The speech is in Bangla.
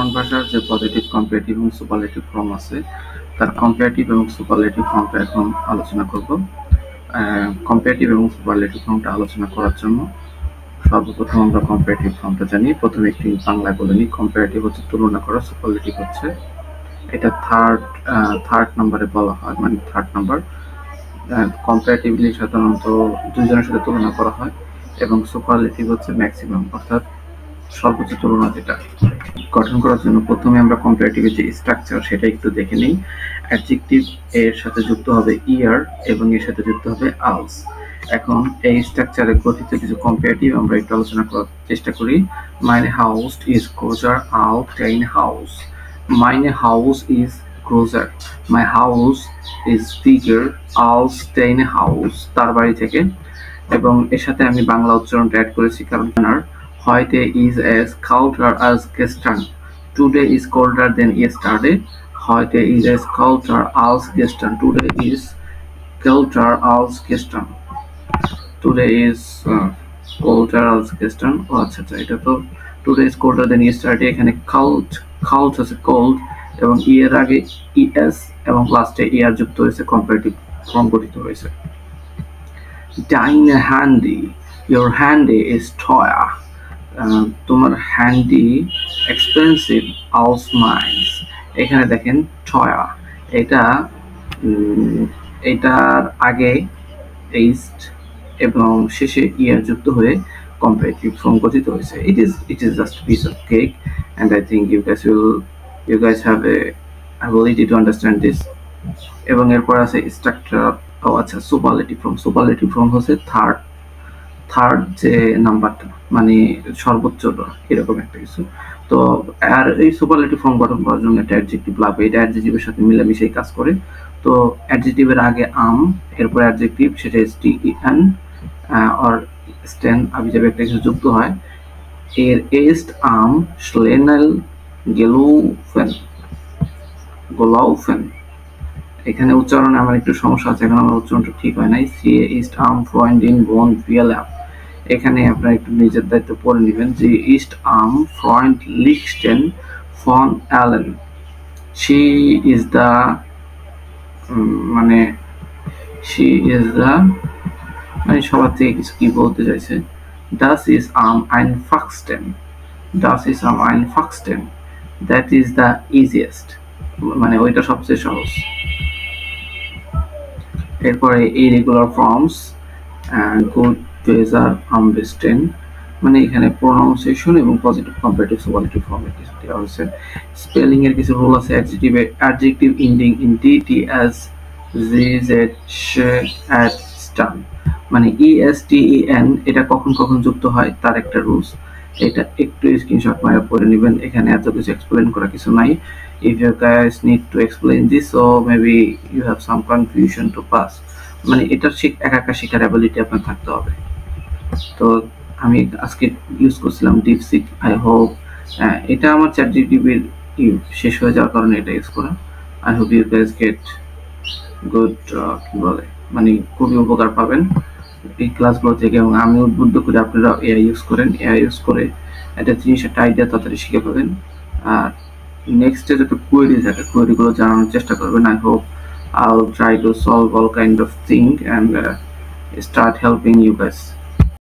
জার্মান ভাষার যে পজিটিভ, কম্পারেটিভ এবং সুপারলেটিভ ফর্ম আছে, তার কম্পারেটিভ এবং সুপারলেটিভ ফর্মটা এখন আলোচনা করব। কম্পারেটিভ এবং সুপারলেটিভ ফর্মটা আলোচনা করার জন্য সর্বপ্রথম আমরা কম্পারেটিভ ফর্মটা জানি। প্রথমে একটি বাংলায় বলে নিই। কম্পারেটিভ হচ্ছে তুলনা করা, সুপারলেটিভ হচ্ছে এটা থার্ড নাম্বারে বলা হয়, মানে থার্ড নাম্বার। কম্পারেটিভলি সাধারণত দুইজনের সাথে তুলনা করা হয়, এবং সুপারলেটিভ হচ্ছে ম্যাক্সিমাম, অর্থাৎ সর্বোচ্চ তুলনা যেটা গঠন করার জন্য প্রথমে আমরা কম্পারেটিভের যে স্ট্রাকচার সেটা একটু দেখে নিই। অ্যাডজেক্টিভ এর সাথে যুক্ত হবে ইয়ার এবং এর সাথে যুক্ত হবে আলস। এখন এই স্ট্রাকচারে গঠিত কিছু কম্পারেটিভ আমরা একটু আলোচনা করার চেষ্টা করি। Meine Haus ist größer als dein Haus. Meine Haus ist größer. My house is bigger als dein Haus. তার বাড়ি থেকে, এবং এর সাথে আমি বাংলা উচ্চারণটা অ্যাড করেছি কারণ Heute is es kälter als gestern. Today is colder than yesterday. Heute is es kälter als gestern. Today is kälter als gestern. Today is colder als gestern. আচ্ছা, এটা তো today is colder than yesterday। এখানে cold আছে cold, এবং এর আগে es এবং লাস্টে er যুক্ত হয়েছে, কম্পারেটিভ ফর্ম গঠিত হয়েছে। Deine Handy, your handy is teuer. তোমার হ্যান্ডি এক্সপেন্সিভ als meins। এখানে দেখেন teuer, এটার আগে ইস্ট এবং শেষে ইয়ার যুক্ত হয়ে কম্পারেটিভ ফর্ম গঠিত হয়েছে। It is just a piece of cake, and I think you guys have a ability to understand this. এবং এরপর আছে স্ট্রাকচার। আচ্ছা, সুপারলেটিভ ফর্ম হচ্ছে থার্ড যে নাম্বারটা, মানে সর্বোচ্চ এরকম একটা কিছু। তো আর এই সুপারলেটিভ ফর্ম গঠন করার জন্য একটা অ্যাডজেক্টিভ লাগবে। এটা অ্যাডজেক্টিভের সাথে মিলেমিশেই কাজ করে। তো অ্যাডজেক্টিভের আগে এরপর অ্যাডজেক্টিভ, সেটা STEN আর স্টেন আবিজাবে একটা কিছু যুক্ত হয়। এর ist am schnell gelaufen। এখানে উচ্চারণে আমার একটু সমস্যা আছে, এখন আমার উচ্চারণটা ঠিক হয় নাই। Sie ist am Freundin von Philipp। এখানে আপনারা একটু নিজের দায়িত্ব পড়ে নেবেন যে ist am Freundlichsten von allen। She is the মানে সবার থেকে কিছু কি বলতে চাইছে। Das ist am einfachsten। That is the easiest, মানে ওইটা সবচেয়ে সহজ। এরপরে ইরেগুলার ফর্মস, গুড, বেজার, am besten, মানে এখানে প্রোনাউন্সিয়েশন এবং পজিটিভ, কম্পারেটিভ, সুপারলেটিভ ফর্মের কিছু দেওয়া হয়েছে। স্পেলিং এর কিছু রুল আছে। Adjective ending in dt as z, sh, at, stan, মানে ESTEN এটা কখন যুক্ত হয় তার একটা রুলস। এটা একটু স্ক্রিনশট মারা পড়ে নেবেন, এখানে এত কিছু এক্সপ্লেইন করা কিছু নাই। If you guys need to explain this, so maybe you have some confusion to pass, মানে এটা একা শেখার অ্যাবিলিটি আপনার থাকতে হবে। তো আমি আজকে ইউজ করছিলাম ডিপসিক। আই হোপ এটা আমার চ্যাটজিপিটির শেষ হয়ে যাওয়ার কারণে এটা ইউজ করা। I hope you guys get good, কি বলে, মানে খুবই উপকার পাবেন এই ক্লাসগুলো থেকে, এবং আমি উদ্বুদ্ধ করি আপনারা এআই ইউজ করেন। এআই ইউজ করে একটা জিনিস, একটা আইডিয়া তাড়াতাড়ি শিখে পাবেন। আর নেক্সটে যত কোয়েরিজ আছে, কোয়েরিগুলো জানানোর চেষ্টা করবেন। I hope I'll try to solve all kind of thing and start helping you guys.